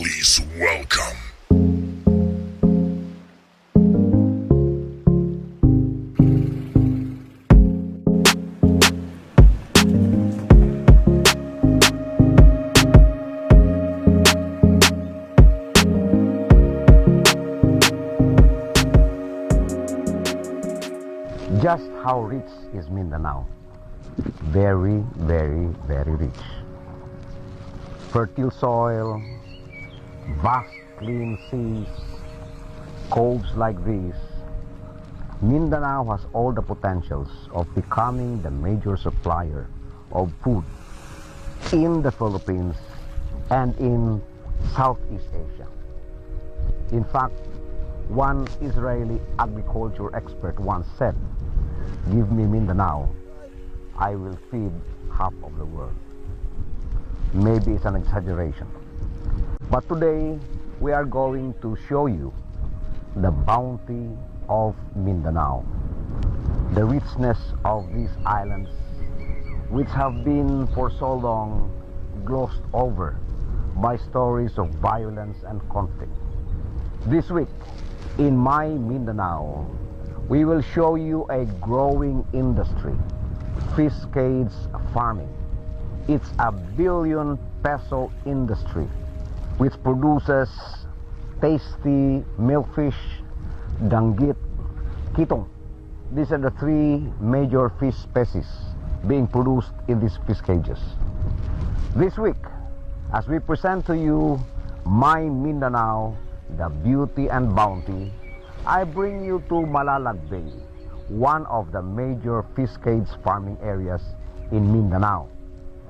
Please welcome just how rich is Mindanao. Very, very, very rich. Fertile soil, vast clean seas, coves like these. Mindanao has all the potentials of becoming the major supplier of food in the Philippines and in Southeast Asia. In fact, one Israeli agriculture expert once said, "Give me Mindanao, I will feed half of the world." Maybe it's an exaggeration. But today, we are going to show you the bounty of Mindanao, the richness of these islands, which have been for so long glossed over by stories of violence and conflict. This week, in My Mindanao, we will show you a growing industry, fish farming. It's a billion-peso industry which produces tasty milkfish, danggit, kitong. These are the three major fish species being produced in these fish cages. This week, as we present to you My Mindanao, the beauty and bounty, I bring you to Malalag Bay, one of the major fish cage farming areas in Mindanao.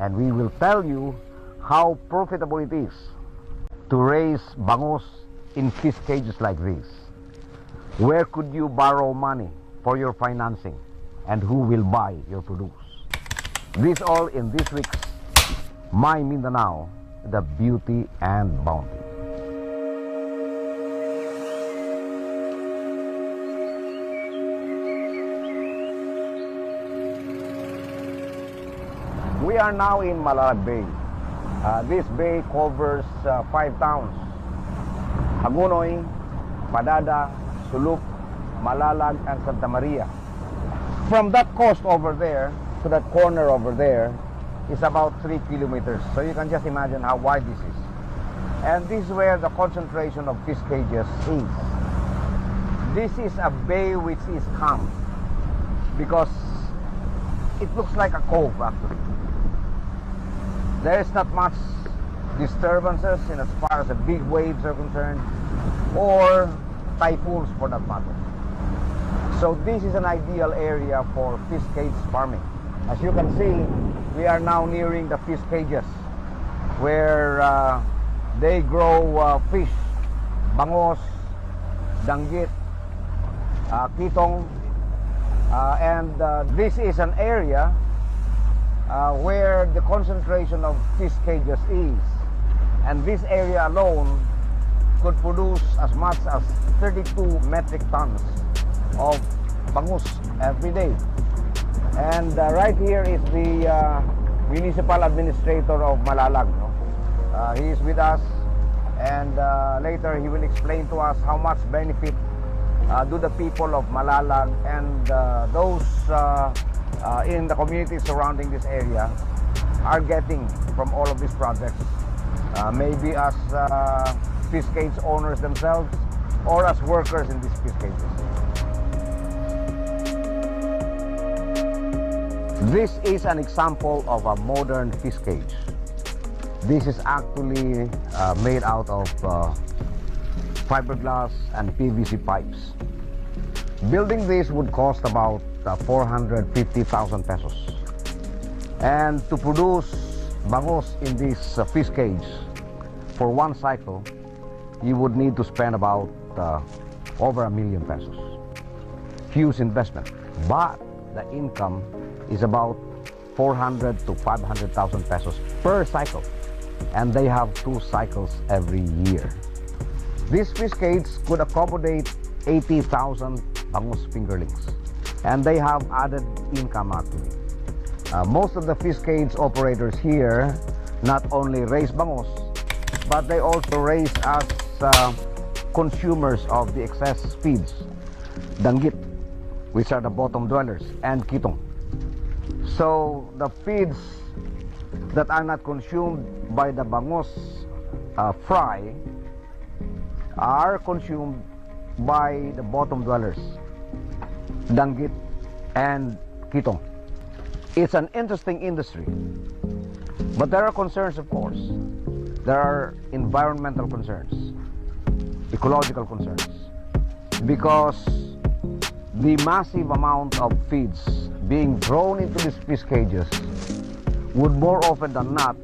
And we will tell you how profitable it is to raise bangus in fish cages like this. Where could you borrow money for your financing, and who will buy your produce? This all in this week's My Mindanao, the beauty and bounty. We are now in Malalag Bay. This bay covers 5 towns: Hagonoy, Padada, Suluk, Malalag, and Santa Maria. From that coast over there to that corner over there is about 3 kilometers. So you can just imagine how wide this is. And this is where the concentration of fish cages is. This is a bay which is calm because it looks like a cove actually. There is not much disturbances in as far as the big waves are concerned, or typhoons for that matter. So this is an ideal area for fish cage farming. As you can see, we are now nearing the fish cages where they grow fish, bangus, danggit, kitong, and this is an area where the concentration of fish cages is, and this area alone could produce as much as 32 metric tons of bangus every day. And right here is the municipal administrator of Malalag. He is with us, and later he will explain to us how much benefit do the people of Malalag and those in the community surrounding this area are getting from all of these projects, maybe as fish cage owners themselves or as workers in these fish cages. This is an example of a modern fish cage. This is actually made out of fiberglass and PVC pipes. Building this would cost about 450,000 pesos. And to produce bangus in this fish cage for one cycle, you would need to spend about over 1 million pesos. Huge investment, but the income is about 400 to 500,000 pesos per cycle, and they have 2 cycles every year. This fish cage could accommodate 80,000 bangus fingerlings, and they have added income actually. Most of the fish cage operators here not only raise bangus, but they also raise us consumers of the excess feeds, danggit, which are the bottom dwellers, and kitong. So the feeds that are not consumed by the bangus fry are consumed by the bottom dwellers, danggit and kitong. It's an interesting industry, but there are concerns, of course. There are environmental concerns, ecological concerns, because the massive amount of feeds being thrown into these fish cages would more often than not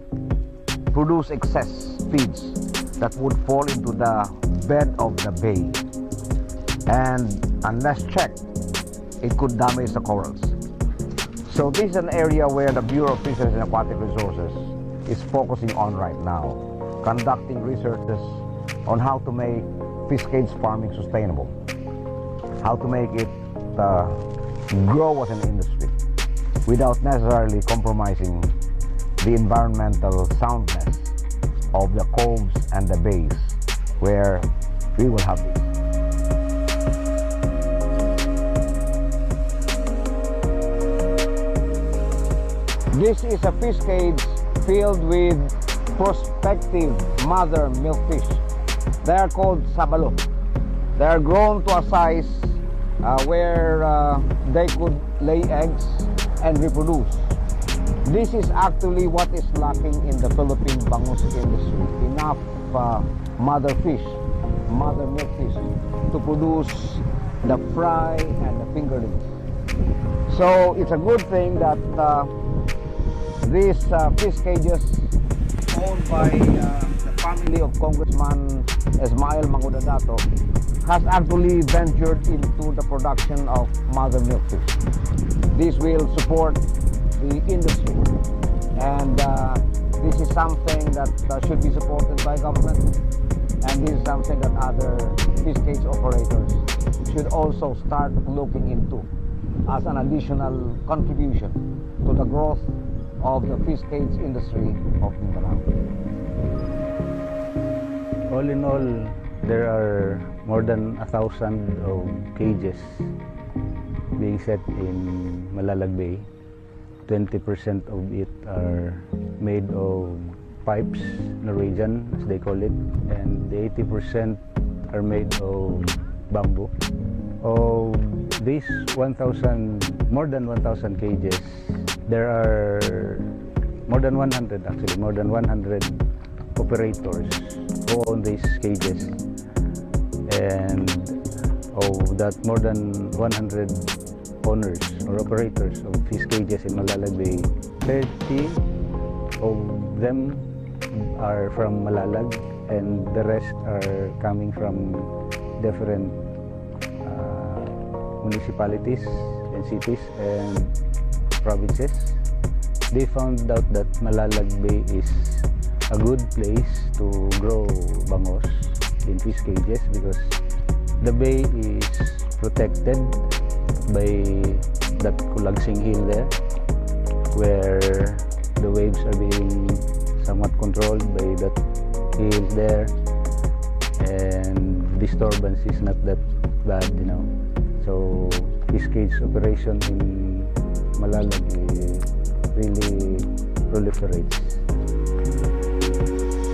produce excess feeds that would fall into the bed of the bay, and unless checked, it could damage the corals. So this is an area where the Bureau of Fisheries and Aquatic Resources is focusing on right now, conducting researches on how to make fish cage farming sustainable, how to make it grow as an industry without necessarily compromising the environmental soundness of the coves and the bays where we will have this. This is a fish cage filled with prospective mother milkfish. They are called sabalo. They are grown to a size where they could lay eggs and reproduce. This is actually what is lacking in the Philippine bangus industry. Enough mother milkfish to produce the fry and the fingerlings. So it's a good thing that these fish cages owned by the family of Congressman Ismael Mangudadato has actually ventured into the production of mother milkfish. This will support the industry, and this is something that should be supported by government, and this is something that other fish cage operators should also start looking into as an additional contribution to the growth of the fish cage industry of Mindanao. All in all, there are more than 1,000 of cages being set in Malalag Bay. 20% of it are made of pipes, Norwegian as they call it, and the 80% are made of bamboo. Of these more than 1,000 cages, there are more than 100 operators who own these cages, and of that more than 100 owners or operators of fish cages in Malalag Bay, 30 of them are from Malalag, and the rest are coming from different municipalities and cities and provinces. They found out that Malalag Bay is a good place to grow bangus in fish cages because the bay is protected by that Kulagsing Hill there, where the waves are being somewhat controlled by that hill there, and disturbance is not that bad, you know. So fish cage operation in Malalag really proliferates.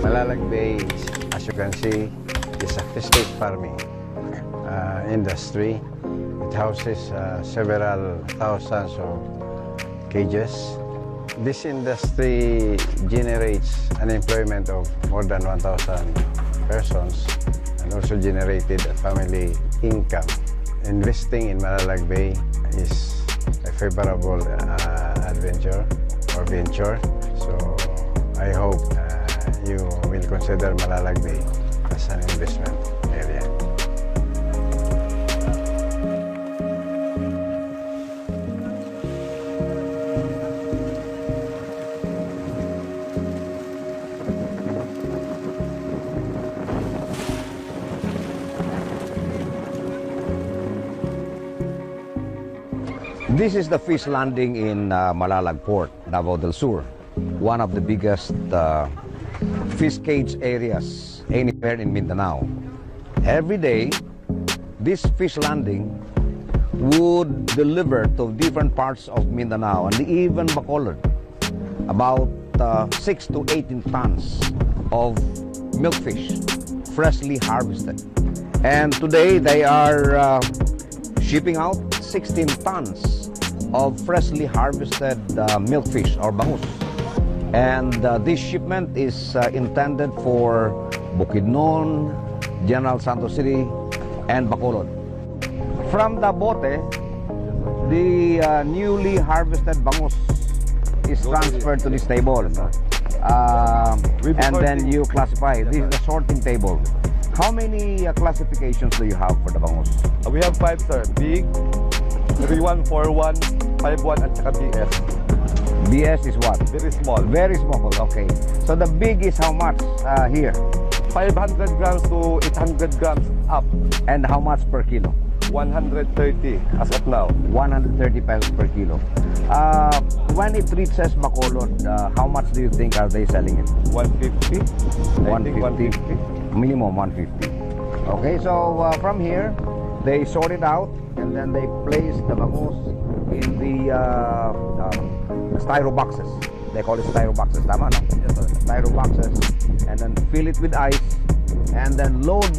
Malalag Bay, as you can see, is a fish cage farming industry. It houses several thousands of cages. This industry generates an employment of more than 1,000 persons and also generated a family income. Investing in Malalag Bay is a favorable adventure or venture. So I hope you will consider Malalag Bay as an investment area. This is the fish landing in Malalag Port, Davao del Sur, one of the biggest fish cage areas anywhere in Mindanao. Every day, this fish landing would deliver to different parts of Mindanao and even Bacolod about 6 to 18 tons of milkfish freshly harvested. And today they are shipping out 16 tons of freshly harvested milkfish or bangus. And this shipment is intended for Bukidnon, General Santos City, and Bacolod. From the bote, the newly harvested bangus is transferred to this table. And then you classify. This is the sorting table. How many classifications do you have for the bangus? We have 5, sir. Big, 3-1, 4-1, 5-1, at saka BS. BS is what? Very small. Very small, okay. So the big is how much here? 500 grams to 800 grams up. And how much per kilo? 130 as of now. 130 pesos per kilo. When it reaches Bacolod, how much do you think are they selling it? 150. 150. Minimum 150. Okay, so from here, they sort it out and then they place the bangus in the styro boxes. They call it styro boxes, tama no? Yes, sir. Styro boxes, and then fill it with ice and then load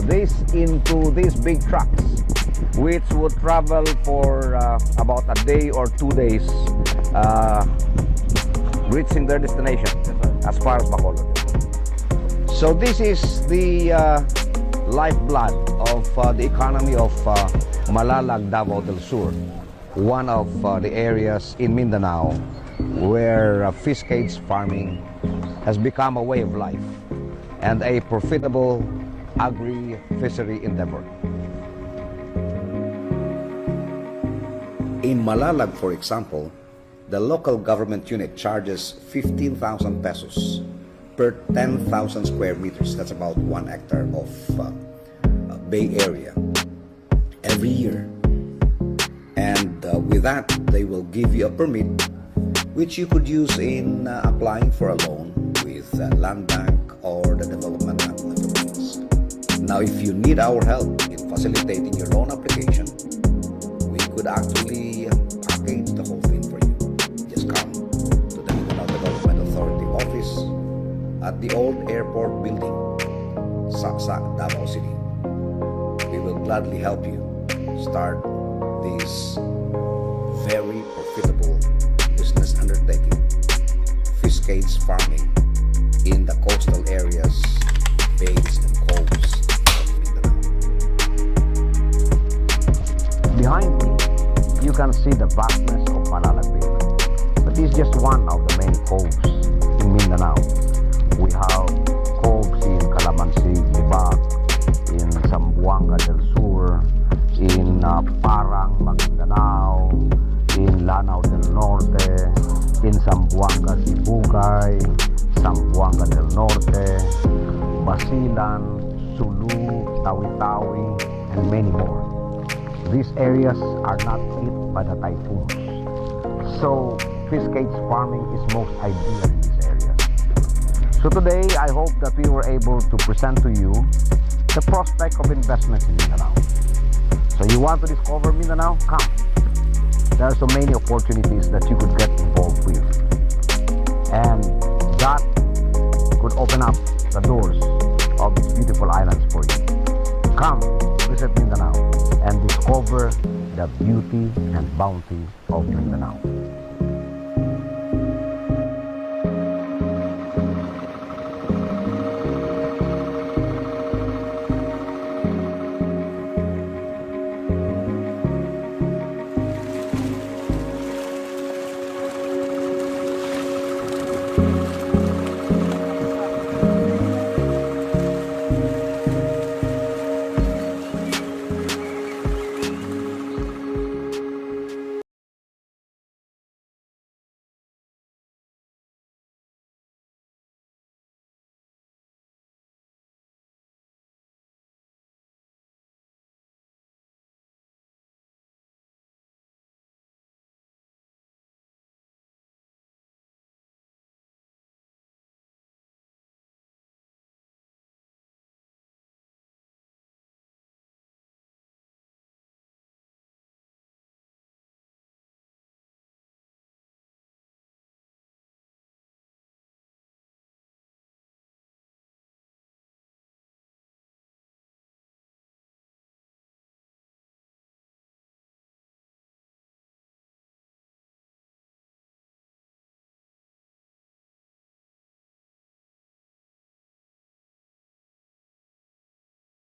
this into these big trucks, which would travel for about a day or 2 days, reaching their destination as far as Bacolod. So this is the lifeblood of the economy of Malalag Davao del Sur, one of the areas in Mindanao where fish cage farming has become a way of life and a profitable agri-fishery endeavor. In Malalag, for example, the local government unit charges 15,000 pesos per 10,000 square meters. That's about 1 hectare of bay area every year. And with that, they will give you a permit which you could use in applying for a loan with Land Bank or the Development Bank of the Philippines. Now, if you need our help in facilitating your loan application, we could actually package the whole thing for you. Just come to the Mindanao Development Authority office at the old airport building, Saksa, Davao City. We will gladly help you start this very profitable business undertaking, fish cage farming in the coastal areas, bays and coves of Mindanao. Behind me, you can see the vastness of Malalag Bay. But this is just one of the many coves in Mindanao. We have coves in Calamansi, Libag, in Zamboanga del Sur, in Parang, Mindanao, in Lanao del Norte, in Zamboanga, Sibugay, Zamboanga del Norte, Basilan, Sulu, Tawi-Tawi, and many more. These areas are not hit by the typhoons. So fish cage farming is most ideal in these areas. So today, I hope that we were able to present to you the prospect of investments in Mindanao. So you want to discover Mindanao? Come. There are so many opportunities that you could get involved with. And that could open up the doors of these beautiful islands for you. Come, visit Mindanao and discover the beauty and bounty of Mindanao.